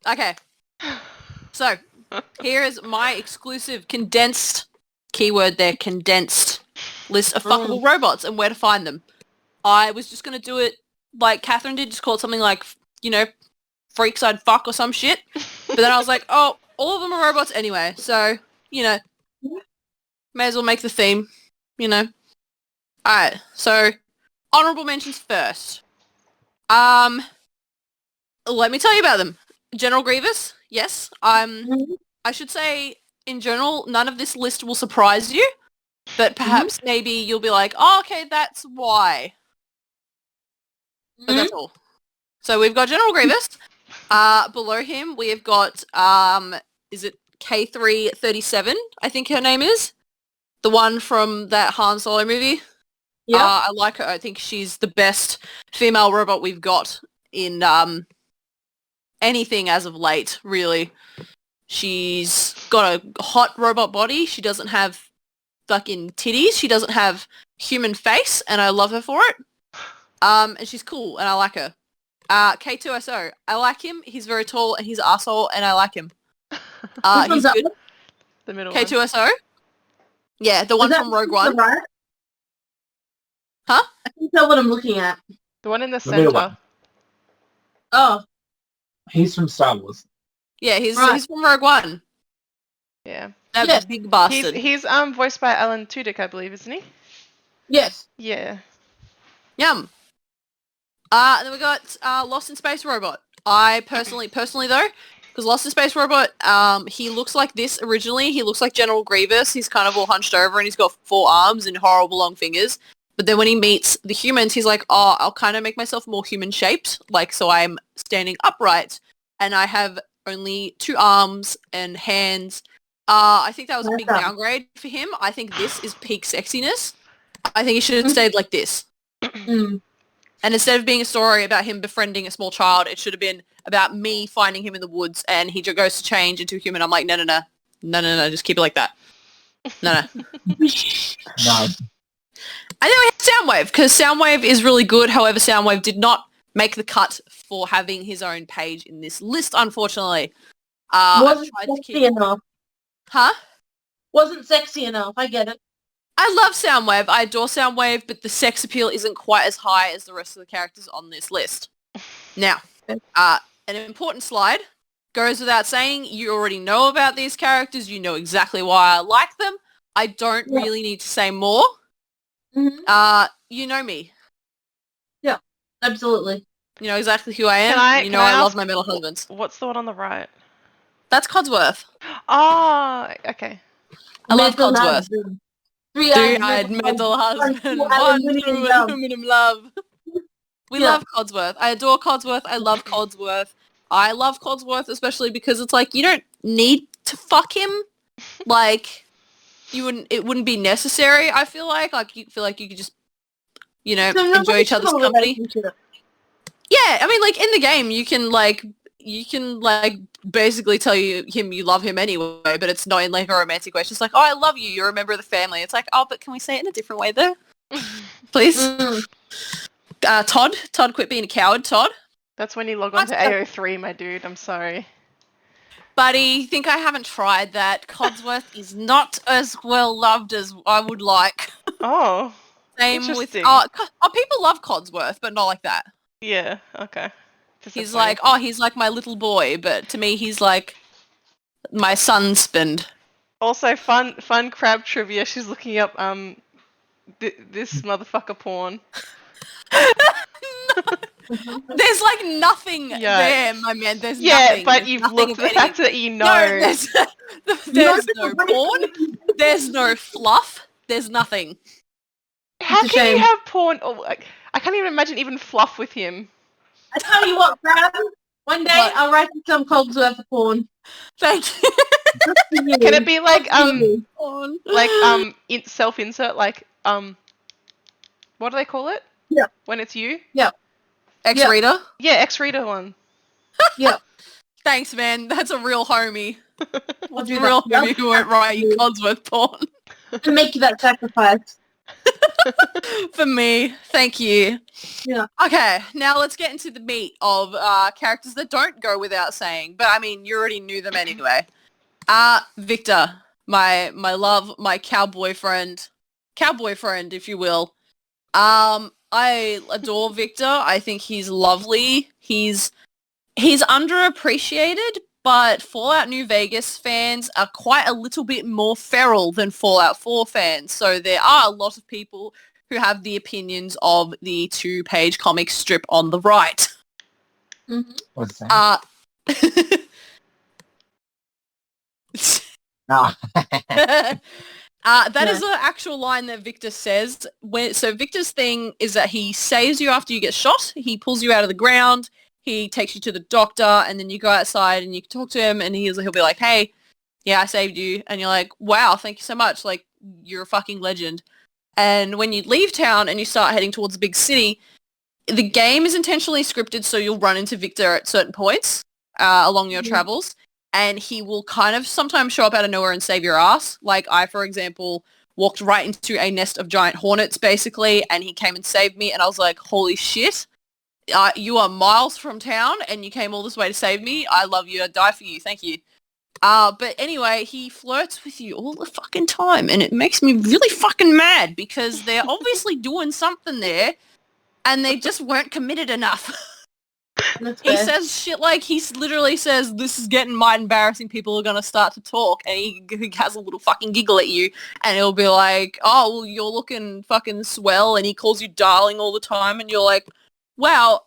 Okay. So, here is my exclusive condensed keyword there, condensed list of fuckable robots and where to find them. I was just going to do it like Catherine did, just call it something like, freaks I'd fuck or some shit. But then I was like, oh, all of them are robots anyway. So, may as well make the theme, Alright, so honorable mentions first. Let me tell you about them. General Grievous, yes. I should say, in general, none of this list will surprise you, but perhaps maybe you'll be like, oh, okay, that's why. But that's all. So we've got General Grievous. Below him, we have got, is it K337, I think her name is? The one from that Han Solo movie. Yeah. I like her. I think she's the best female robot we've got in anything as of late, really. She's got a hot robot body. She doesn't have fucking titties. She doesn't have human face, and I love her for it. And she's cool, and I like her. K2SO. I like him. He's very tall, and he's an asshole, and I like him. He's good. The middle K2SO? One. Yeah, the one from Rogue One. Right? Huh? I can tell what I'm looking at. The one in the center. Oh. He's from Star Wars. Yeah, he's from Rogue One. Yeah. That big bastard. He's voiced by Alan Tudyk, I believe, isn't he? Yes. Yeah. Yum. Then we got Lost in Space Robot. I personally though, because Lost in Space Robot, he looks like this originally. He looks like General Grievous. He's kind of all hunched over and he's got 4 arms and horrible long fingers. But then when he meets the humans, he's like, oh, I'll kind of make myself more human-shaped, like so I'm standing upright and I have only 2 arms and hands. I think that was a big downgrade for him. I think this is peak sexiness. I think he should have stayed like this. And instead of being a story about him befriending a small child, it should have been about me finding him in the woods and he goes to change into a human. I'm like, no, just keep it like that. No. No. And then we have Soundwave, because Soundwave is really good. However, Soundwave did not make the cut for having his own page in this list, unfortunately. Wasn't sexy enough. Huh? Wasn't sexy enough. I get it. I love Soundwave. I adore Soundwave, but the sex appeal isn't quite as high as the rest of the characters on this list. Now, an important slide goes without saying. You already know about these characters. You know exactly why I like them. I don't really need to say more. You know me. Yeah, absolutely. You know exactly who I am. I love my metal husbands. What's the one on the right? That's Codsworth. Oh, okay. I love Codsworth. Husband. Three-eyed metal husband. One true aluminum love. We love Codsworth. I adore Codsworth. I love Codsworth. I love Codsworth especially because it's like you don't need to fuck him. Like it wouldn't be necessary, I feel like. Like you feel like you could just enjoy each other's company. Yeah, I mean like in the game you can basically tell him you love him anyway, but it's not in like a romantic way. It's just like, oh, I love you, you're a member of the family. It's like, oh, but can we say it in a different way though? Please? Todd, quit being a coward, Todd. That's when you log on to AO3, my dude, I'm sorry. Buddy, think I haven't tried that. Codsworth is not as well loved as I would like. Oh, same with... people love Codsworth, but not like that. Yeah, okay. He's like my little boy, but to me he's like my husband. Also, fun crab trivia. She's looking up this motherfucker porn. There's like nothing there, my man. There's nothing. But you've looked. The fact that you know. No, there's no porn. There's no fluff. There's nothing. How can you have porn? Oh, I can't even imagine even fluff with him. I tell you what, Brad. One day I'll write you some Codsworth porn. Thank you. Can it be like self-insert, like what do they call it? Yeah. When it's you? Yeah. X-Reader? Yeah, X-Reader one. Yeah. Thanks, man. That's a real homie. That's a real homie who won't write you Codsworth porn. To make you that sacrifice. For me, thank you. Yeah. Okay, now let's get into the meat of characters that don't go without saying. But I mean, you already knew them anyway. Victor, my love, my cowboy friend, if you will. I adore Victor. I think he's lovely. He's underappreciated, but Fallout New Vegas fans are quite a little bit more feral than Fallout 4 fans. So there are a lot of people who have the opinions of the 2-page comic strip on the right. Mm-hmm. What's that? No. That is an actual line that Victor says. So Victor's thing is that he saves you after you get shot. He pulls you out of the ground. He takes you to the doctor, and then you go outside and you talk to him, and he'll be like, "Hey, yeah, I saved you," and you're like, "Wow, thank you so much. Like, you're a fucking legend." And when you leave town and you start heading towards the big city, the game is intentionally scripted so you'll run into Victor at certain points along your travels, and he will kind of sometimes show up out of nowhere and save your ass. Like I, for example, walked right into a nest of giant hornets, basically, and he came and saved me, and I was like, holy shit, you are miles from town, and you came all this way to save me. I love you. I'd die for you. Thank you. But anyway, he flirts with you all the fucking time, and it makes me really fucking mad because they're obviously doing something there, and they just weren't committed enough. He says shit like, he literally says, "This is getting mighty embarrassing. People are gonna start to talk," and he has a little fucking giggle at you, and he'll be like, "Oh, well, you're looking fucking swell," and he calls you darling all the time, and you're like, "Wow,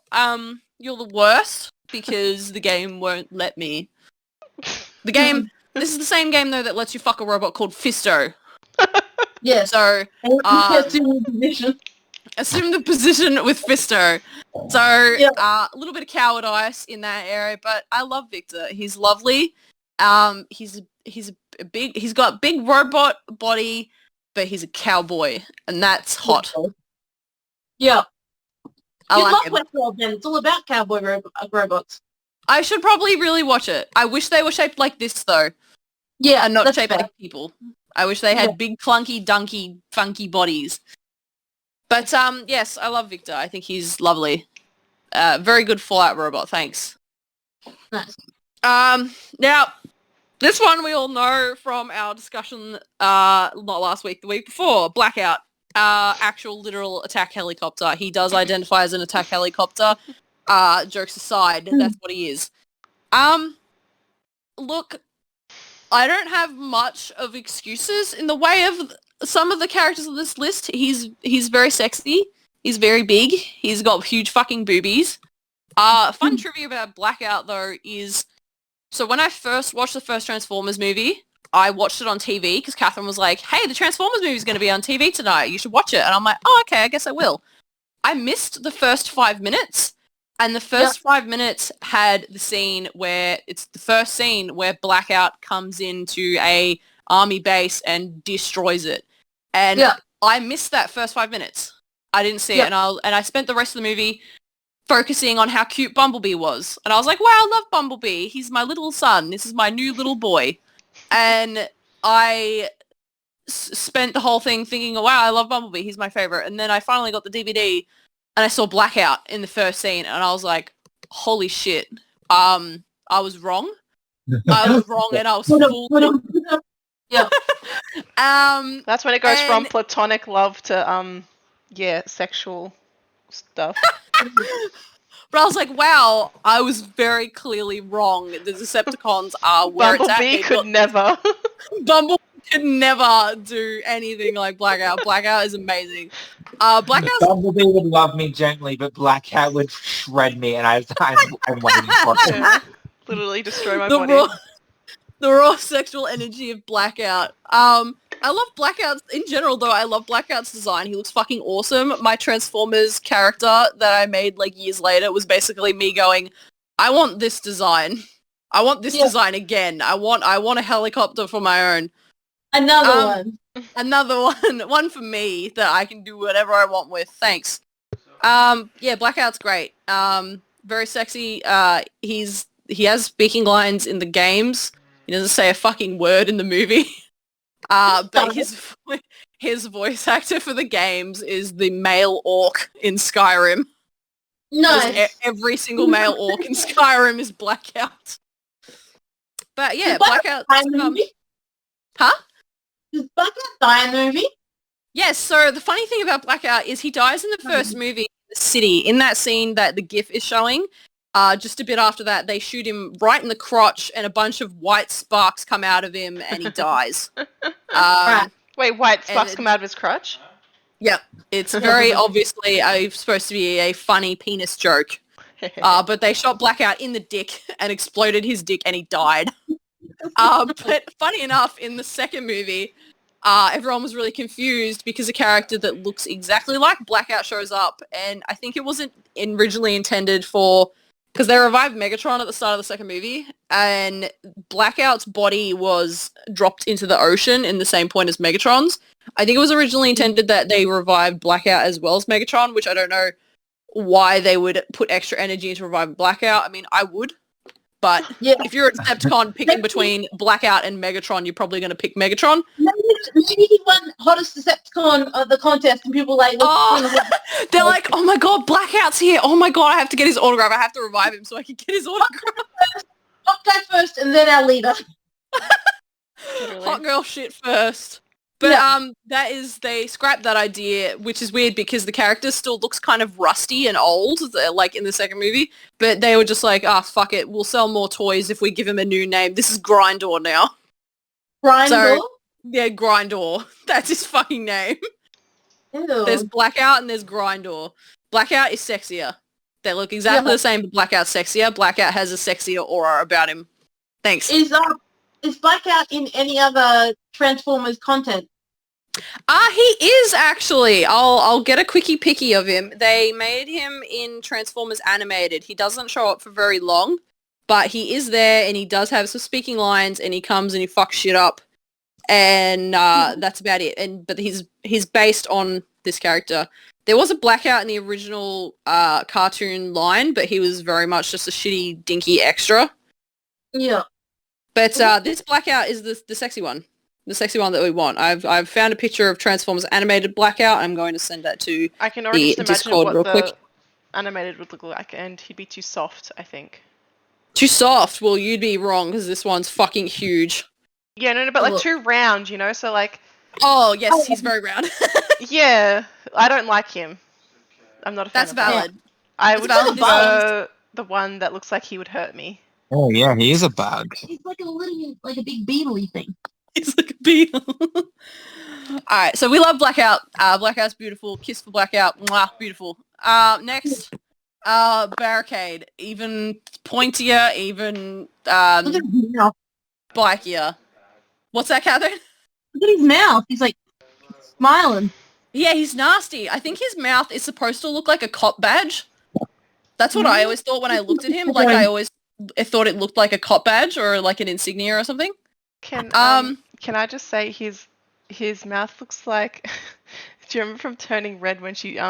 you're the worst," because the game won't let me. The game, this is the same game though that lets you fuck a robot called Fisto. Yes. So, assume the position with Fisto. So, a little bit of cowardice in that area, but I love Victor. He's lovely. He's got big robot body, but he's a cowboy, and that's hot. Yeah. I You like love him. Westworld then. It's all about cowboy robots. I should probably really watch it. I wish they were shaped like this though, Yeah, and not that's shaped fair. like people. I wish they had big, clunky, dunky, funky bodies. But yes, I love Victor. I think he's lovely. Very good Fallout robot. Thanks. Nice. Now, this one we all know from our discussion not last week, the week before. Blackout. Actual literal attack helicopter. He does identify as an attack helicopter. Jokes aside, that's what he is. Look, I don't have much of excuses in the way of some of the characters on this list. He's very sexy. He's very big. He's got huge fucking boobies. Fun trivia about Blackout though is, so when I first watched the first Transformers movie, I watched it on TV because Catherine was like, "Hey, the Transformers movie is going to be on TV tonight. You should watch it." And I'm like, "Oh, okay, I guess I will." I missed the first 5 minutes. And the first 5 minutes had the scene where it's the first scene where Blackout comes into a army base and destroys it. And I missed that first 5 minutes. I didn't see it, and I spent the rest of the movie focusing on how cute Bumblebee was. And I was like, "Wow, I love Bumblebee. He's my little son. This is my new little boy." And I spent the whole thing thinking, "Wow, I love Bumblebee. He's my favorite." And then I finally got the DVD. And I saw Blackout in the first scene, and I was like, holy shit. I was wrong. I was wrong, and I was fooled. Yeah. That's when it goes from platonic love to, sexual stuff. But I was like, wow, I was very clearly wrong. The Decepticons are where Bumblebee it's at. could never. Bumblebee could never do anything like Blackout. Blackout is amazing. Blackout. Bumblebee would love me gently, but Blackout would shred me, and I'm waiting for it. Literally destroy my body. The raw sexual energy of Blackout. I love Blackout's in general though. I love Blackout's design. He looks fucking awesome. My Transformers character that I made like years later was basically me going, I want this design. I want this design again. I want a helicopter for my own. Another one. Another one. One for me that I can do whatever I want with. Thanks. Blackout's great. Very sexy. He has speaking lines in the games. He doesn't say a fucking word in the movie. But his voice actor for the games is the male orc in Skyrim. Nice. Every single male orc in Skyrim is Blackout. But yeah, Is Blackout Blackout. die in the movie? Huh? Does Blackout die in the movie? Yes, so the funny thing about Blackout is he dies in the first movie in the city. In that scene that the GIF is showing, just a bit after that, they shoot him right in the crotch and a bunch of white sparks come out of him and he dies. Right. Wait, white sparks come out of his crotch? Yeah, it's very obviously supposed to be a funny penis joke. But they shot Blackout in the dick and exploded his dick and he died. But funny enough, in the second movie, everyone was really confused because a character that looks exactly like Blackout shows up, and I think it wasn't originally intended for, because they revived Megatron at the start of the second movie, and Blackout's body was dropped into the ocean in the same point as Megatron's. I think it was originally intended that they revived Blackout as well as Megatron, which I don't know why they would put extra energy into reviving Blackout. I mean, I would. But if you're a Decepticon picking between Blackout and Megatron, you're probably going to pick Megatron. Maybe he won hottest Decepticon of the contest, and people like, they're like, oh my god, Blackout's here. Oh my god, I have to get his autograph. I have to revive him so I can get his autograph. Hot guy first, and then our leader. Hot girl shit first. But they scrapped that idea, which is weird because the character still looks kind of rusty and old, like in the second movie. But they were just like, fuck it, we'll sell more toys if we give him a new name. This is Grindor now. Grindor? So, yeah, Grindor. That's his fucking name. Ew. There's Blackout and there's Grindor. Blackout is sexier. They look exactly the same, but Blackout's sexier. Blackout has a sexier aura about him. Thanks. Is Blackout in any other Transformers content? He is actually. I'll get a quickie picky of him. They made him in Transformers Animated. He doesn't show up for very long, but he is there and he does have some speaking lines and he comes and he fucks shit up. And that's about it. But he's based on this character. There was a Blackout in the original cartoon line, but he was very much just a shitty, dinky extra. Yeah. But this Blackout is the sexy one. The sexy one that we want. I've found a picture of Transformers Animated Blackout. I'm going to send that to I can already the just imagine Discord what real the quick. animated would look like, and he'd be too soft, I think. Too soft? Well, you'd be wrong because this one's fucking huge. Yeah, no, but like too round, you know? So like... Oh, yes, he's very round. Yeah, I don't like him. I'm not a fan That's of him. valid. I That's would valid. prefer the one that looks like he would hurt me. Oh yeah, he is a bug. He's like a big beetle-y thing. He's like a beetle. Alright, so we love Blackout. Blackout's beautiful. Kiss for Blackout. Mwah, beautiful. Next, Barricade. Even pointier, even Look at his mouth. spikier. What's that, Catherine? Look at his mouth. He's like smiling. Yeah, he's nasty. I think his mouth is supposed to look like a cop badge. That's what I always thought when I looked at him. Like, I thought it looked like a cop badge or like an insignia or something. Can I just say his mouth looks like... Do you remember from Turning Red when she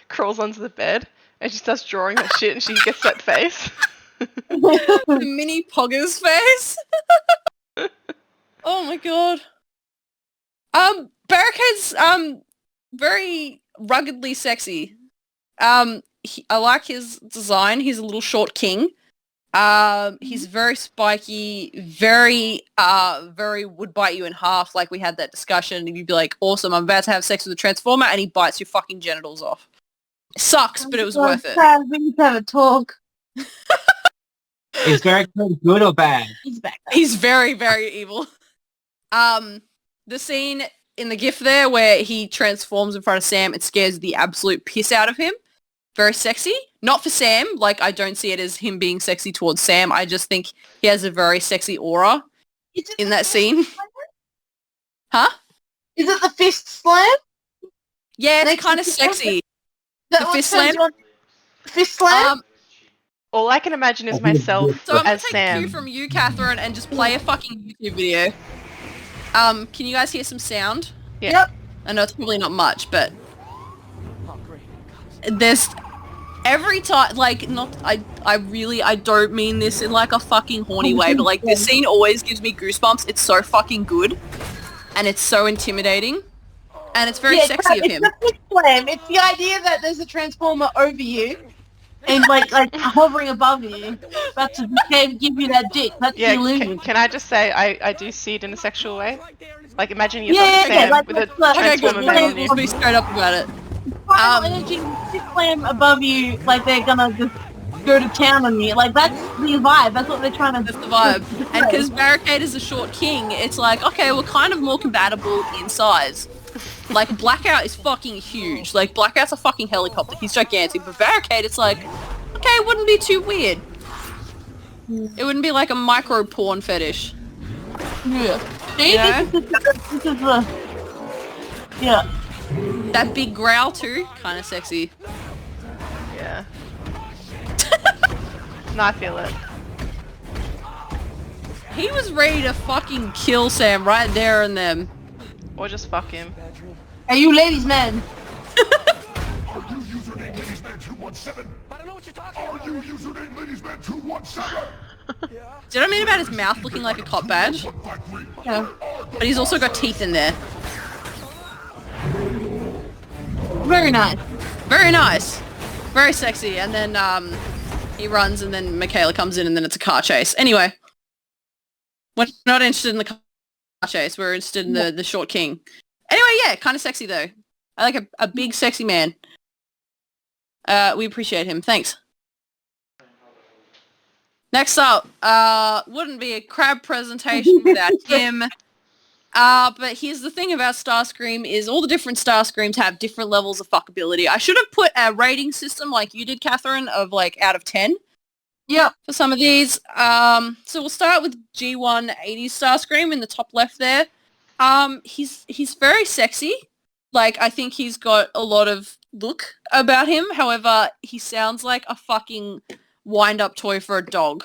crawls onto the bed and she starts drawing her shit and she gets that face? The mini Pogger's face. Oh my god. Barricade's very ruggedly sexy. I like his design. He's a little short king. He's very spiky, very would bite you in half, like we had that discussion, and you'd be like, awesome, I'm about to have sex with a Transformer, and he bites your fucking genitals off. It sucks, but it was worth it. We need to have a talk. Is Barricade good or bad? He's back. He's very, very evil. The scene in the GIF there where he transforms in front of Sam, it scares the absolute piss out of him. Very sexy. Not for Sam. Like, I don't see it as him being sexy towards Sam. I just think he has a very sexy aura in that scene. Huh? Is it the fist slam? Yeah, it's kind of sexy. The fist slam? Fist slam? All I can imagine is myself So I'm going as to take Sam. cue from you, Catherine, and just play a fucking YouTube video. Can you guys hear some sound? Yeah. Yep. I know it's probably not much, but there's every time, like, not, I don't mean this in like a fucking horny way, but like this scene always gives me goosebumps. It's so fucking good, and it's so intimidating. And it's very sexy of him. It's the fixed flame. It's the idea that there's a transformer over you and like hovering above you, but to give you that dick. That's the illusion. Can I just say I do see it in a sexual way? Like imagine yourself Sam like, with a Okay, good. transformer being on you. We'll be straight up about it. Final energy, fixed flame above you, like they're gonna just go to town on you. Like that's the vibe. That's what they're trying to. That's the vibe. And because Barricade is a short king, it's like, okay, we're kind of more compatible in size. Like, Blackout is fucking huge. Like, Blackout's a fucking helicopter. He's gigantic. But Barricade, it's like, okay, it wouldn't be too weird. It wouldn't be like a micro porn fetish. Yeah. See, You know? this is the. Yeah. That big growl too, kind of sexy. Yeah. No, I feel it. He was ready to fucking kill Sam right there and then. Or just fuck him. Are you ladies man? Are you username ladiesman217? I don't know what you're talking about. Are you username ladiesman217? Did I mean about his mouth looking like a cop badge? Yeah. But he's also got teeth in there. Very nice. Very nice. Very sexy. And then he runs and then Michaela comes in and then it's a car chase. Anyway. We're not interested in the car chase. We're interested in the short king. Anyway, yeah, kind of sexy though. I like a big sexy man. We appreciate him. Thanks. Next up, wouldn't be a crab presentation without him. But here's the thing about Starscream is all the different Starscreams have different levels of fuckability. I should have put a rating system like you did, Catherine, of like out of 10. Yep. For some of these. So we'll start with G1 80s Starscream in the top left there. He's very sexy. Like, I think he's got a lot of look about him. However, he sounds like a fucking wind-up toy for a dog.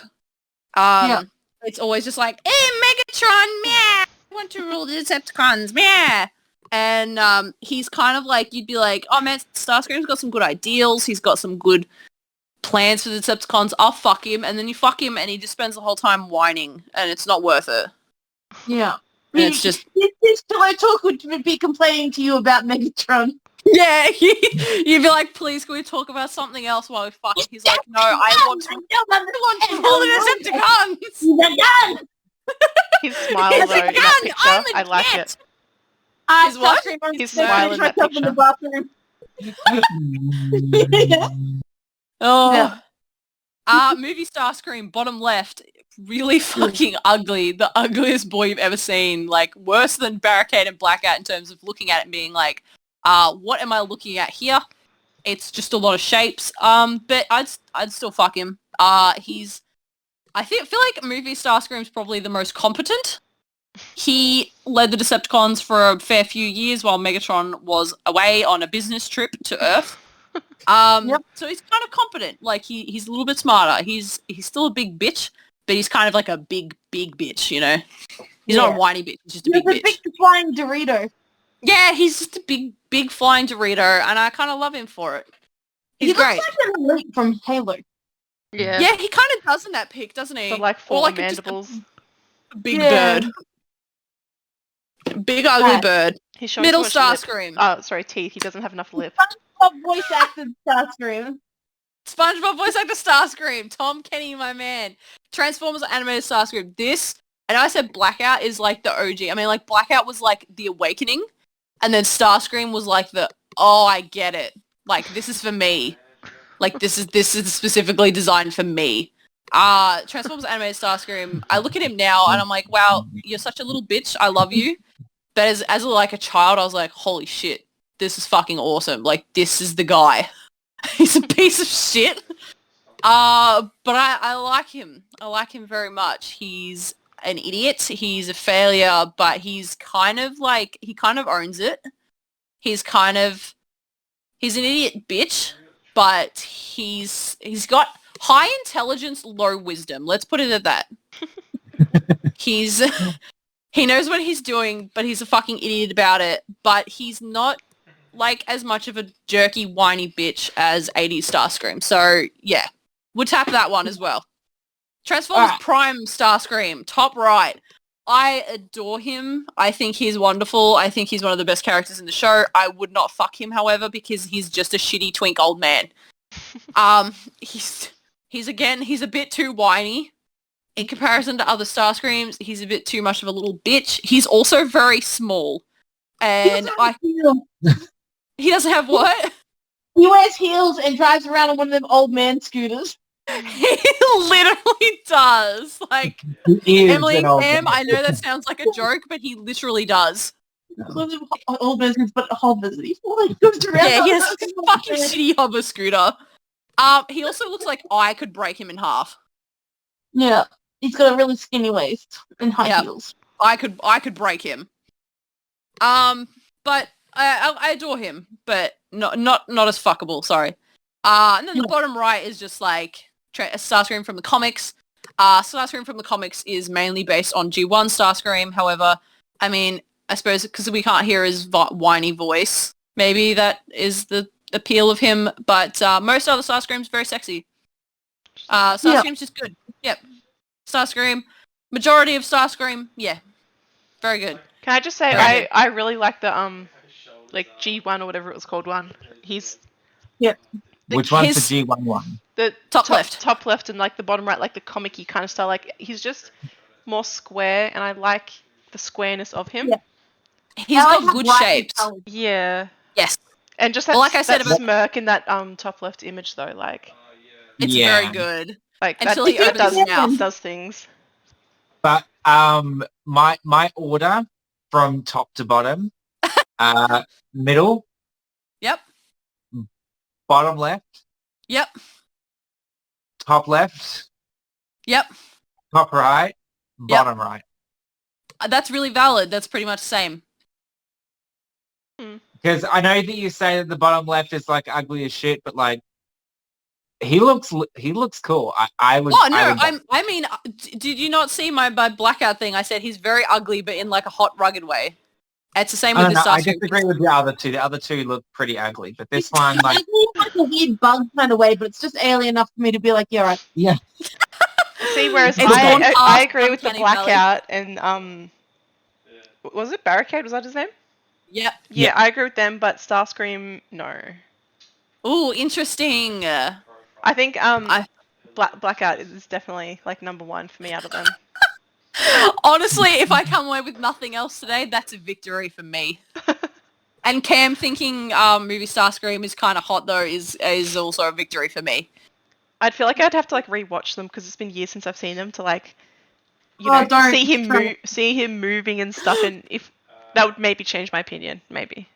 It's always just like, hey, Megatron, meow! I want to rule the Decepticons, meow! And he's kind of like, you'd be like, oh man, Starscream's got some good ideals. He's got some good plans for the Decepticons. I'll fuck him. And then you fuck him and he just spends the whole time whining. And it's not worth it. Yeah. And it's just... This pillow talk would be complaining to you about Megatron. Yeah, you'd be like, please, can we talk about something else while we fuck? He's like, no, I want to pull the Decepticons! His smile though in that picture, I like it. His what? His smile in that picture. Oh. Movie Starscream, bottom left, really fucking ugly. The ugliest boy you've ever seen. Like, worse than Barricade and Blackout in terms of looking at it and being like, what am I looking at here? It's just a lot of shapes. But I'd still fuck him. I feel like movie Starscream's probably the most competent. He led the Decepticons for a fair few years while Megatron was away on a business trip to Earth. So he's kind of competent. Like, he's a little bit smarter. He's still a big bitch, but he's kind of like a big bitch, you know? He's not a whiny bitch, he's just a big bitch. He's a big flying Dorito. Yeah, he's just a big flying Dorito, and I kind of love him for it. He's great. Looks like an elite from Halo. Yeah. Yeah, he kind of does in that pic, doesn't he? But like Or four like mandibles. a big bird. Big ugly bird. He's showing Middle too much lip. Starscream. Oh, sorry, teeth. He doesn't have enough lip. Voice acted Starscream. SpongeBob voice actor Starscream. Tom Kenny, my man. Transformers animated Starscream. This, and I said Blackout is like the OG. I mean, like, Blackout was like the awakening, and then Starscream was like the, oh, I get it. Like, this is for me. Like, this is specifically designed for me. Transformers animated Starscream. I look at him now and I'm like, wow, you're such a little bitch. I love you. But as like a child, I was like, holy shit, this is fucking awesome. Like, this is the guy. He's a piece of shit. But I like him. I like him very much. He's an idiot. He's a failure, but he's kind of like, he kind of owns it. He's an idiot bitch, but he's got high intelligence, low wisdom. Let's put it at that. He knows what he's doing, but he's a fucking idiot about it. But he's not like as much of a jerky, whiny bitch as 80s Starscream. So yeah, we'll tap that one as well. Transformers Prime Starscream, top right. I adore him. I think he's wonderful. I think he's one of the best characters in the show. I would not fuck him, however, because he's just a shitty twink old man. He's a bit too whiny. In comparison to other Starscreams, he's a bit too much of a little bitch. He's also very small. And he doesn't have what? He wears heels and drives around on one of them old man scooters. He literally does. Like, Emily and Sam, I know that sounds like a joke, but he literally does. One of them old man scooters, but hobbers. He goes around. Yeah, he has a fucking shitty hover scooter. He also looks like I could break him in half. Yeah, he's got a really skinny waist and high heels. I could break him. But I adore him, but not as fuckable. Sorry. And then the bottom right is just like a Starscream from the comics. Starscream from the comics is mainly based on G1 Starscream. However, I mean, I suppose because we can't hear his whiny voice, maybe that is the appeal of him. But most other Starscream's very sexy. Starscream's just good. Yep. Starscream. Majority of Starscream, yeah. Very good. Can I just say I really like the like G1 or whatever it was called one. He's Which one's the G1 one? The top left. Top left and like the bottom right, like the comic-y kind of style. Like he's just more square and I like the squareness of him. Yeah. He's got good shapes. Yeah. Yes. And just that, like I said, that smirk in that top left image though, like it's very good. Like until that, he opens his mouth. Does things. But my order from top to bottom, middle. Yep. Bottom left. Yep. Top left. Yep. Top right. Bottom right. That's really valid. That's pretty much the same. Because I know that you say that the bottom left is like ugly as shit, but like he looks cool. I would. Oh no! I mean, did you not see my blackout thing? I said he's very ugly, but in like a hot, rugged way. It's the same with this. I disagree with the other two. The other two look pretty ugly, but this one, like a weird bug kind of way, but it's just alien enough for me to be like, yeah, right. Yeah. See, whereas I agree with the blackout and was it Barricade? Was that his name? Yeah. Yeah, I agree with them, but Starscream, no. Ooh, interesting. I think Blackout is definitely like number one for me out of them. Honestly, if I come away with nothing else today, that's a victory for me. And Cam thinking movie Starscream is kind of hot though is also a victory for me. I'd feel like I'd have to like rewatch them because it's been years since I've seen them to like, you know, see him moving and stuff, and if that would maybe change my opinion, maybe.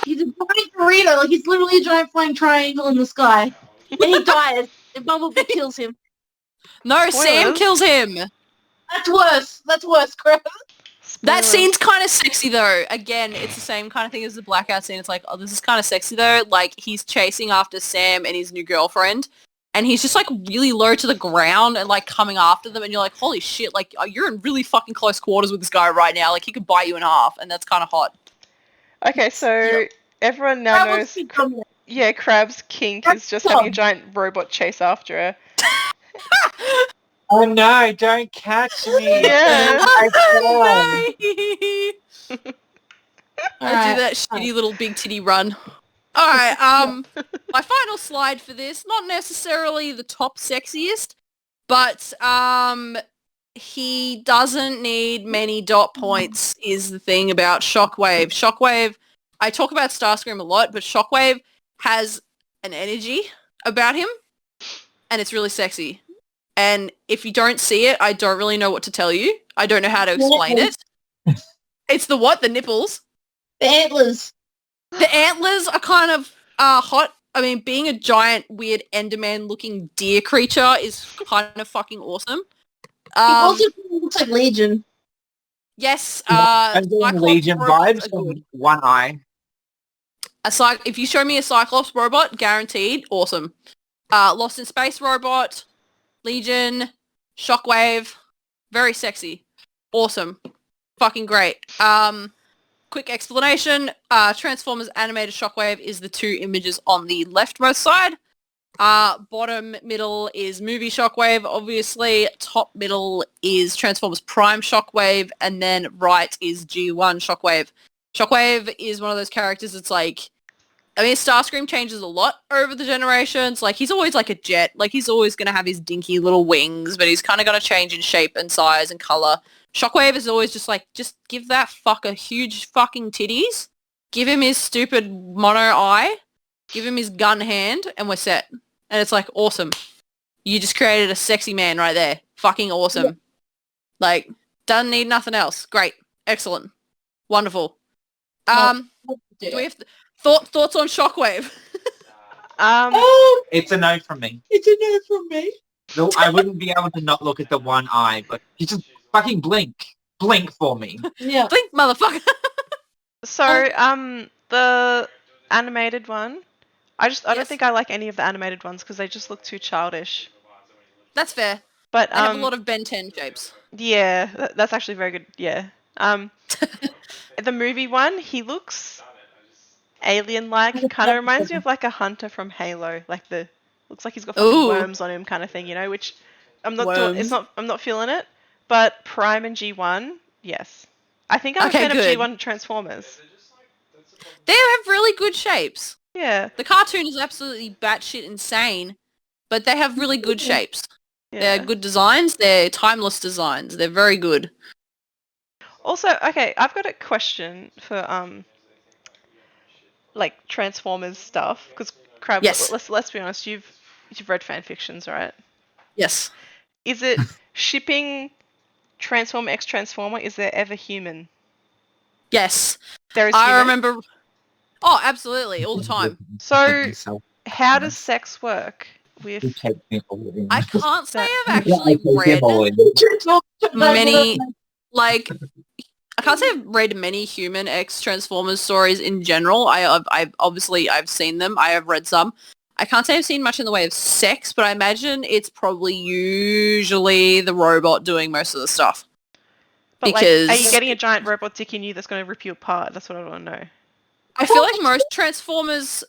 He's a giant burrito, like he's literally a giant flying triangle in the sky, and he dies. And Bumblebee kills him. No, Sam kills him. That's worse. That's worse, Chris. That scene's kind of sexy though. Again, it's the same kind of thing as the blackout scene. It's like, oh, this is kind of sexy though. Like he's chasing after Sam and his new girlfriend, and he's just like really low to the ground and like coming after them, and you're like, holy shit, like you're in really fucking close quarters with this guy right now. Like he could bite you in half, and that's kind of hot. Okay, so everyone now knows. Yeah, Crab's kink is just having a giant robot chase after her. Oh no, don't catch me. Yeah. I do that shitty little big titty run. Alright, my final slide for this, not necessarily the top sexiest, but he doesn't need many dot points is the thing about Shockwave. Shockwave, I talk about Starscream a lot, but Shockwave has an energy about him, and it's really sexy. And if you don't see it, I don't really know what to tell you. I don't know how to explain it. It's the what? The nipples? The antlers. The antlers are kind of hot. I mean, being a giant, weird Enderman-looking deer creature is kind of fucking awesome. He also looks like Legion. Yes. I'm doing Legion vibes from one eye. If you show me a Cyclops robot, guaranteed, awesome. Lost in Space robot, Legion, Shockwave, very sexy, awesome, fucking great. Quick explanation, Transformers animated Shockwave is the two images on the leftmost side. Bottom middle is movie Shockwave, obviously. Top middle is Transformers Prime Shockwave, and then right is G1 Shockwave. Shockwave is one of those characters that's like, I mean, Starscream changes a lot over the generations. Like, he's always like a jet. Like, he's always going to have his dinky little wings, but he's kind of going to change in shape and size and color. Shockwave is always just like, just give that fucker huge fucking titties. Give him his stupid mono eye. Give him his gun hand, and we're set. And it's like, awesome. You just created a sexy man right there. Fucking awesome. Yeah. Like, doesn't need nothing else. Great. Excellent. Wonderful. Do we have thoughts on Shockwave? It's a no from me. It's a no from me. No, I wouldn't be able to not look at the one eye, but you just fucking blink. Blink for me. Yeah. Blink, motherfucker. So, the animated one, I don't think I like any of the animated ones because they just look too childish. That's fair. But they have a lot of Ben 10 shapes. Yeah, that's actually very good. Yeah. The movie one, he looks alien-like. Kind of reminds me of like a hunter from Halo. Like looks like he's got fucking worms on him, kind of thing. You know, which I'm not I'm not feeling it. But Prime and G1, yes. I think I'm a fan of G1 Transformers. They have really good shapes. Yeah. The cartoon is absolutely batshit insane, but they have really good shapes. Yeah. They're good designs. They're timeless designs. They're very good. Also, okay, I've got a question for like Transformers stuff because Crab. Yes. Let's be honest. You've read fan fictions, right? Yes. Is it shipping Transformer X Transformer? Is there ever human? Yes. There is. I remember. Oh, absolutely, all the time. So, how does sex work with? I can't say I've actually read many. Like, I can't say I've read many human X Transformers stories in general. I've obviously seen them. I have read some. I can't say I've seen much in the way of sex, but I imagine it's probably usually the robot doing most of the stuff. But because are you getting a giant robot dick in you that's going to rip you apart? That's what I want to know. I feel like most Transformers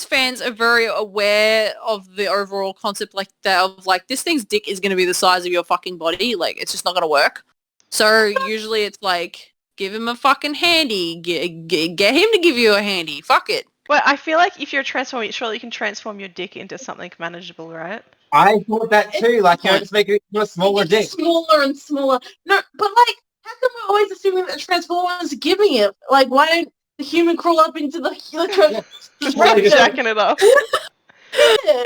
fans are very aware of the overall concept, like that of like this thing's dick is going to be the size of your fucking body. Like it's just not going to work. So usually it's like give him a fucking handy, get him to give you a handy. Fuck it. Well, I feel like if you're a transformer, surely you can transform your dick into something manageable, right? I thought that too. Like, just make it into a smaller dick. Smaller and smaller. No, but like, how come we're always assuming that Transformers are giving it? Like, why don't the human crawl up into the just jacking it up?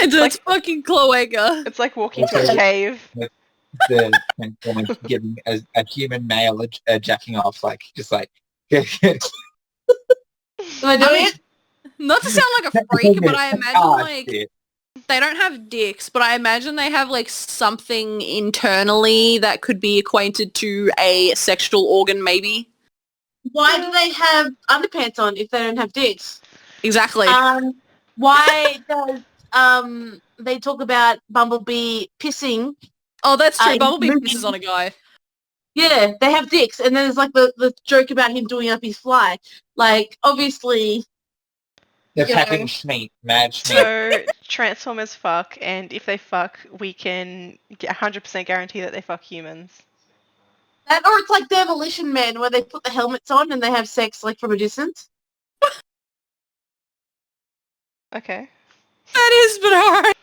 Into its fucking cloaca. It's like walking to a cave. The Transformers giving a human male jacking off, like, just like... Am I doing it? Not to sound like a freak, but I imagine like they don't have dicks, but I imagine they have like something internally that could be acquainted to a sexual organ, maybe. Why do they have underpants on if they don't have dicks? Exactly. Why does they talk about Bumblebee pissing? Oh, that's true. Bumblebee pisses on a guy. Yeah, they have dicks, and then there's like the joke about him doing up his fly. Like, obviously... They're packing schmeat, mad schmeat. So, Transformers fuck, and if they fuck, we can 100% guarantee that they fuck humans. That, or it's like Demolition Man, where they put the helmets on and they have sex, like, from a distance. Okay. That is but alright.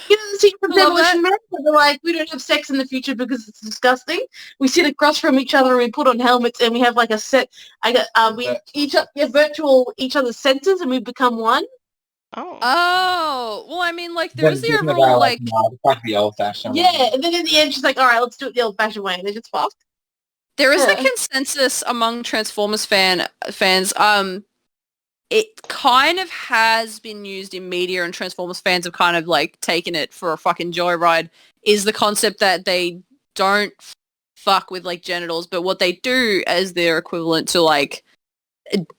You know the scene from Demolition Man? They're like, we don't have sex in the future because it's disgusting. We sit across from each other and we put on helmets and we have like a set. We each have virtual each other's senses and we become one. Oh. Well, I mean, like there is the overall like the old-fashioned. Yeah, and then in the end, she's like, "All right, let's do it the old-fashioned way," and they just fucked. There is a consensus among Transformers fans. It kind of has been used in media, and Transformers fans have kind of like taken it for a fucking joyride, is the concept that they don't fuck with like genitals, but what they do as their equivalent to like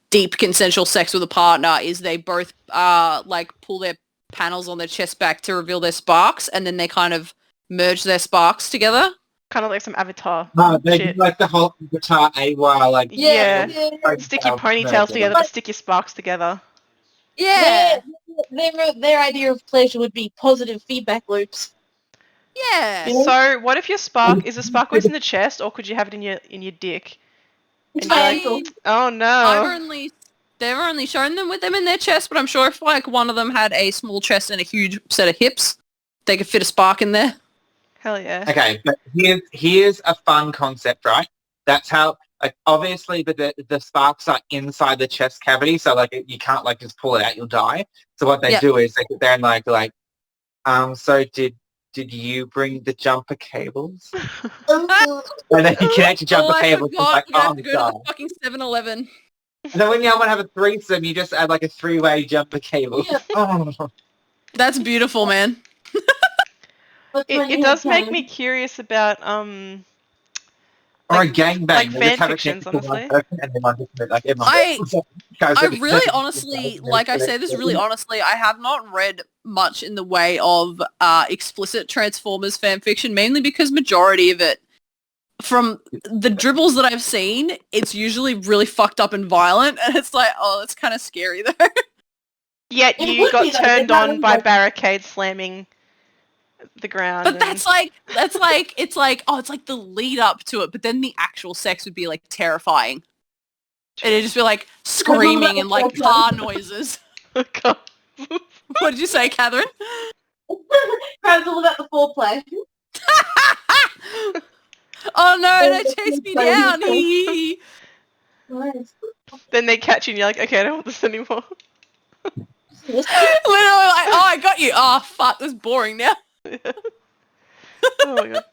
deep consensual sex with a partner is they both like pull their panels on their chest back to reveal their sparks, and then they kind of merge their sparks together. Kind of like some Avatar. No, they do like the whole Avatar AWA, like... Yeah. Stick your ponytails together, but stick your sparks together. Yeah. Their idea of pleasure would be positive feedback loops. Yeah. You know? So what if your spark is a spark always in the chest, or could you have it in your dick? It's And you're like, painful. oh They've only shown them with them in their chest, but I'm sure if like one of them had a small chest and a huge set of hips, they could fit a spark in there. Hell yeah. Okay, but here's a fun concept, right? That's how, like, obviously the sparks are inside the chest cavity, so like you can't like just pull it out, you'll die. So what they do is they sit there and like so did you bring the jumper cables? And then you connect your jumper cables. I forgot. Like, You have to go to the fucking 7-Eleven. And then when you want to have a threesome, you just add like a 3-way jumper cable. Yeah. Oh. That's beautiful, man. It does make me curious about Or a gangbang. like They just have a fanfictions, connection to one honestly. person and then one just, like everyone I really honestly, like I say this really honestly, I have not read much in the way of explicit Transformers fanfiction, mainly because majority of it, from the dribbles that I've seen, it's usually really fucked up and violent, and it's like, oh, it's kind of scary though. Yet It you would got be, though, turned but on by barricades slamming the ground. But it's like, it's like the lead up to it, but then the actual sex would be like terrifying. And it'd just be like screaming and like car noises. God. What did you say, Catherine? It's all about the foreplay. Oh no, don't chase me down. Nice. Then they catch you and you're like, okay, I don't want this anymore. Literally like, oh, I got you. Oh, fuck, this is boring now. Oh my god.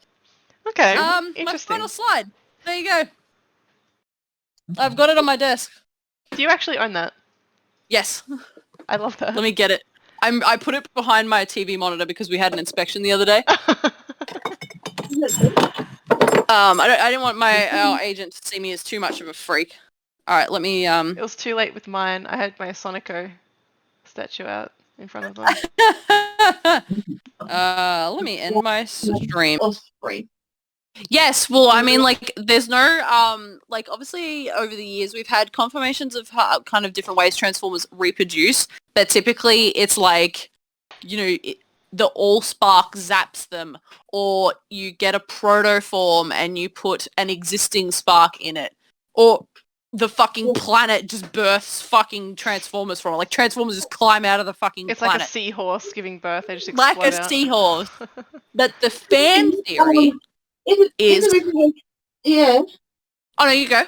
Okay, My interesting. final slide. There you go. I've got it on my desk. Do you actually own that? Yes. I love that. Let me get it. I put it behind my TV monitor because we had an inspection the other day. I didn't want our agent to see me as too much of a freak. All right, let me It was too late with mine. I had my Sonico statue out in front of them. let me end my stream. Offspring. Yes, well, I mean, like, there's no, like, obviously, over the years, we've had confirmations of how, kind of different ways Transformers reproduce, but typically it's like, you know, the all-spark zaps them, or you get a protoform and you put an existing spark in it, or the fucking planet just births fucking Transformers from it. Like, Transformers just climb out of the fucking It's planet. like a seahorse giving birth. They just explode Like a out. seahorse. But the fan theory is... In the movie, yeah. Oh, no, you go.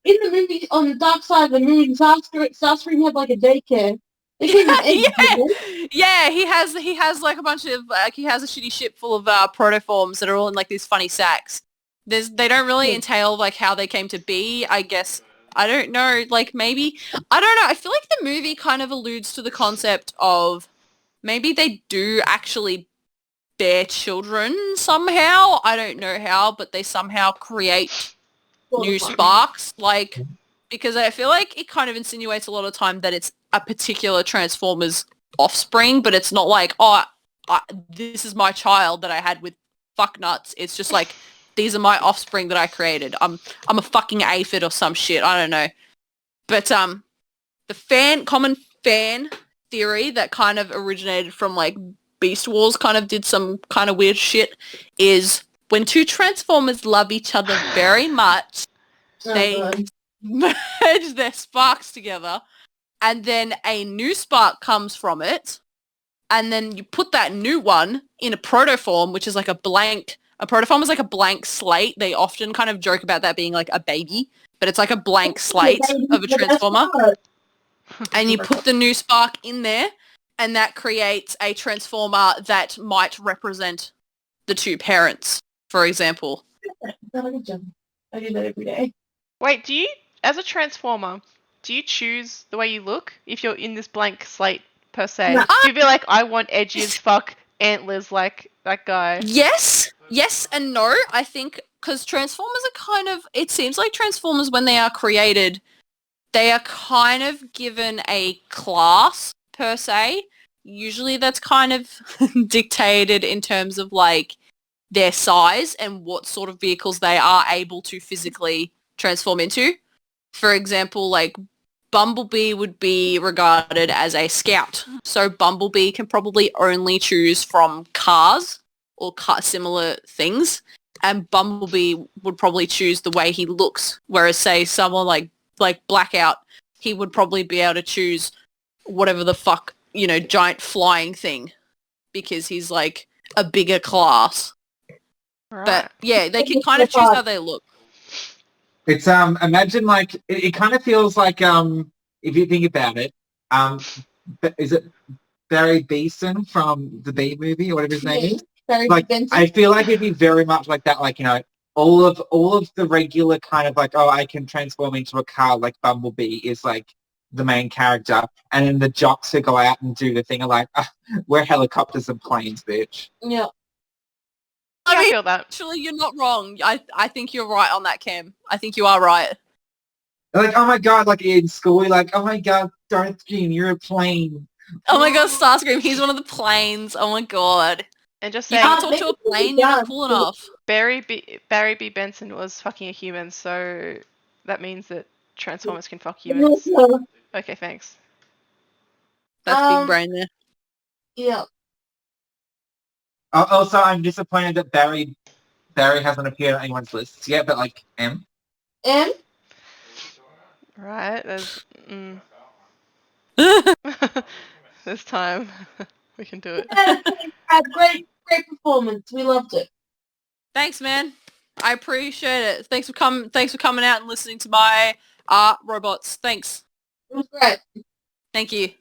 In the movie, on the dark side of the moon, Starscream had like a daycare. They came with eggs, didn't they? Yeah, he has like a bunch of like he has a shitty ship full of protoforms that are all in like these funny sacks. They don't really entail like how they came to be, I guess. I don't know, like maybe I don't know. I feel like the movie kind of alludes to the concept of maybe they do actually bear children somehow. I don't know how, but they somehow create new sparks, like, because I feel like it kind of insinuates a lot of time that it's a particular Transformers offspring, but it's not like, oh, this is my child that I had with fuck nuts. It's just like, these are my offspring that I created. I'm a fucking aphid or some shit. I don't know. But the common fan theory that kind of originated from like Beast Wars, kind of did some kind of weird shit, is when two Transformers love each other very much, they merge their sparks together, and then a new spark comes from it, and then you put that new one in a protoform, which is like a protoform is like a blank slate. They often kind of joke about that being like a baby, but it's like a blank slate of a Transformer. And you put the new spark in there, and that creates a Transformer that might represent the two parents, for example. I do that every day. Wait, as a Transformer, do you choose the way you look if you're in this blank slate per se? No. Do you be like, I want edgy as fuck antlers like that guy? Yes and no. I think because Transformers are kind of, it seems like Transformers when they are created, they are kind of given a class per se. Usually that's kind of dictated in terms of like their size and what sort of vehicles they are able to physically transform into. For example, like Bumblebee would be regarded as a scout. So Bumblebee can probably only choose from cars or similar things. And Bumblebee would probably choose the way he looks. Whereas, say, someone like Blackout, he would probably be able to choose whatever the fuck, giant flying thing. Because he's, like, a bigger class. Right. But, yeah, they can kind of choose how they look. It's imagine like it kind of feels like if you think about it, is it Barry Beeson from the Bee Movie or whatever his name is? Like I feel like it'd be very much like that, like all of the regular kind of like, oh, I can transform into a car like Bumblebee is like the main character, and then the jocks who go out and do the thing are like, we're helicopters and planes, bitch. Yeah. I feel that. Actually, you're not wrong. I think you're right on that, Cam. I think you are right. Like, oh my god, like in school, we're like, oh my god, Starscream, you're a plane. Oh my god, Starscream, he's one of the planes. Oh my god. And just You saying, can't talk to a plane, you're not cool enough. Barry B. Benson was fucking a human, so that means that Transformers can fuck humans. Okay, thanks. That's big brain there. Yeah. Also, I'm disappointed that Barry hasn't appeared on anyone's lists yet, but like M. M? Right, there's there's time. We can do it. Had great performance. We loved it. Thanks, man. I appreciate it. Thanks for coming out and listening to my robots. Thanks. It was great. Thank you.